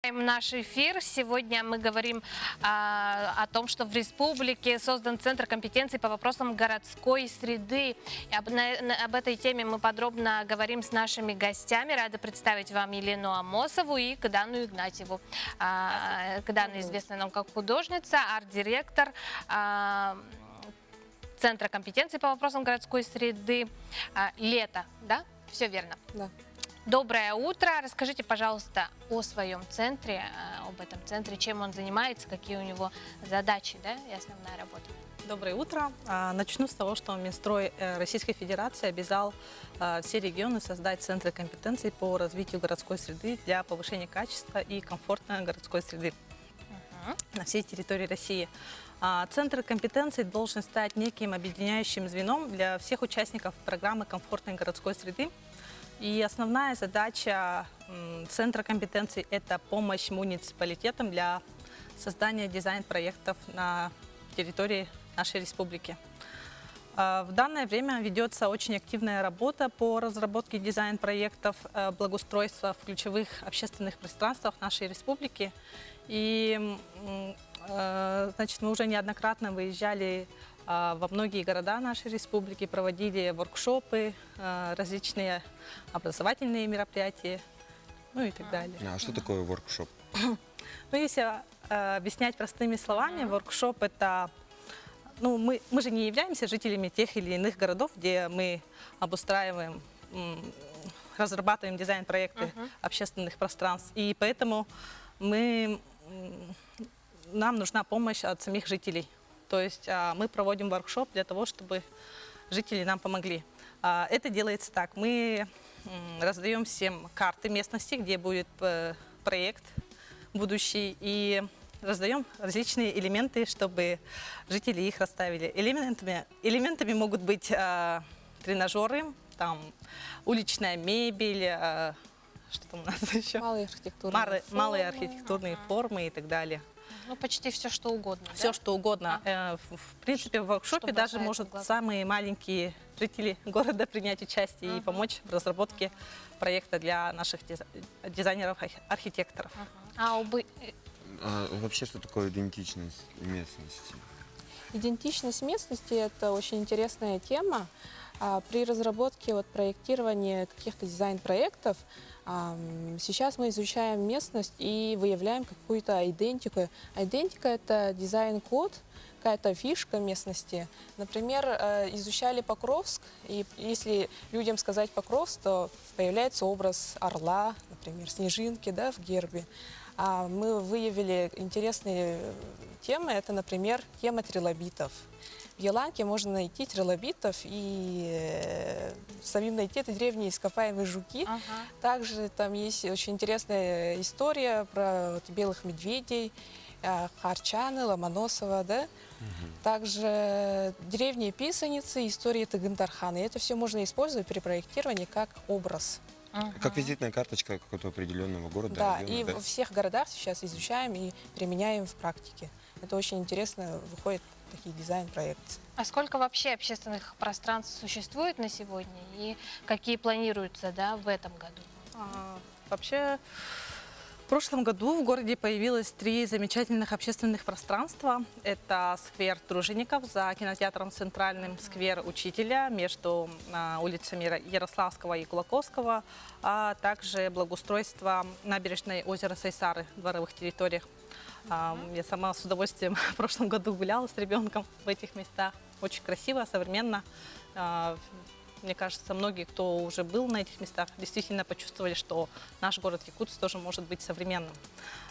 Наш эфир. Сегодня мы говорим о том, что в республике создан Центр компетенций по вопросам городской среды. И об этой теме мы подробно говорим с нашими гостями. Рада представить вам Елену Амосову и Кыдану Игнатьеву. Кыдана известна нам как художница, арт-директор Центра компетенций по вопросам городской среды. Лето, да? Все верно? Да. Доброе утро. Расскажите, пожалуйста, о своем центре, об этом центре, чем он занимается, какие у него задачи, да, и основная работа. Доброе утро. Начну с того, что Минстрой Российской Федерации обязал все регионы создать центры компетенций по развитию городской среды для повышения качества и комфорта городской среды на всей территории России. Центр компетенций должен стать неким объединяющим звеном для всех участников программы комфортной городской среды. И основная задача Центра компетенций – это помощь муниципалитетам для создания дизайн-проектов на территории нашей республики. В данное время ведется очень активная работа по разработке дизайн-проектов благоустройства в ключевых общественных пространствах нашей республики. И значит, мы уже неоднократно выезжали во многие города нашей республики, проводили воркшопы, различные образовательные мероприятия, ну и так далее. А что такое воркшоп? Ну, если объяснять простыми словами, воркшоп – это… Ну, мы же не являемся жителями тех или иных городов, где мы обустраиваем, разрабатываем дизайн-проекты общественных пространств. И поэтому нам нужна помощь от самих жителей. То есть мы проводим воркшоп для того, чтобы жители нам помогли. Это делается так. Мы раздаем всем карты местности, где будет проект будущий, и раздаем различные элементы, чтобы жители их расставили. Элементами могут быть тренажеры, там, уличная мебель, что там у нас еще? Малые архитектурные формы и так далее. Ну, почти все, что угодно. Все, да? что угодно. В принципе, в воркшопе даже может самые маленькие жители города принять участие и помочь в разработке проекта для наших дизайнеров-архитекторов. Вообще, что такое идентичность местности? Идентичность местности – это очень интересная тема. При разработке, проектировании каких-то дизайн-проектов сейчас мы изучаем местность и выявляем какую-то идентику. Идентика – это дизайн-код, какая-то фишка местности. Например, изучали Покровск, и если людям сказать Покровск, то появляется образ орла, например, снежинки, да, в гербе. Мы выявили интересные темы, это, например, тема трилобитов. В Еланке можно найти трилобитов и самим найти это древние ископаемые жуки. Также там есть очень интересная история про белых медведей, Харчаны, Ломоносова, да? Также древние писаницы, истории Тагандархана. И это все можно использовать при проектировании как образ. Как визитная карточка какого-то определенного города. Да, района, и во всех городах сейчас изучаем и применяем в практике. Это очень интересно, выходят такие дизайн-проекты. А сколько вообще общественных пространств существует на сегодня и какие планируются, да, в этом году? Вообще, в прошлом году в городе появилось 3 замечательных общественных пространства. Это сквер Тружеников за кинотеатром Центральным, сквер Учителя между улицами Ярославского и Кулаковского, а также благоустройство набережной озера Сайсары в дворовых территориях. Я сама с удовольствием в прошлом году гуляла с ребенком в этих местах. Очень красиво, современно. Мне кажется, многие, кто уже был на этих местах, действительно почувствовали, что наш город Якутск тоже может быть современным.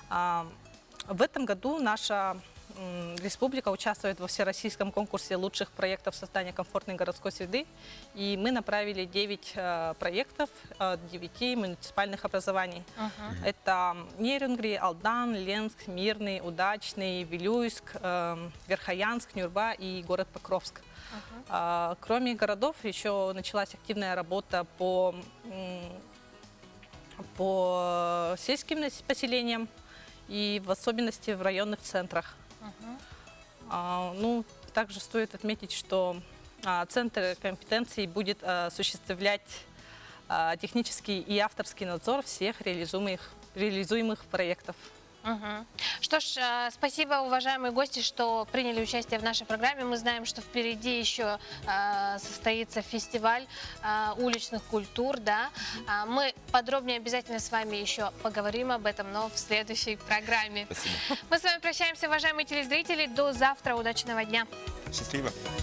В этом году наша республика участвует во всероссийском конкурсе лучших проектов создания комфортной городской среды. И мы направили 9 проектов от 9 муниципальных образований. Это Нерюнгри, Алдан, Ленск, Мирный, Удачный, Вилюйск, Верхоянск, Нюрба и город Покровск. Кроме городов еще началась активная работа по сельским поселениям и в особенности в районных центрах. Ну, также стоит отметить, что Центр компетенций будет осуществлять технический и авторский надзор всех реализуемых реализуемых проектов. Мгм. Что ж, спасибо, уважаемые гости, что приняли участие в нашей программе. Мы знаем, что впереди еще состоится фестиваль уличных культур, да. Мы подробнее обязательно с вами еще поговорим об этом, но в следующей программе. Спасибо. Мы с вами прощаемся, уважаемые телезрители. До завтра. Удачного дня. Счастливо.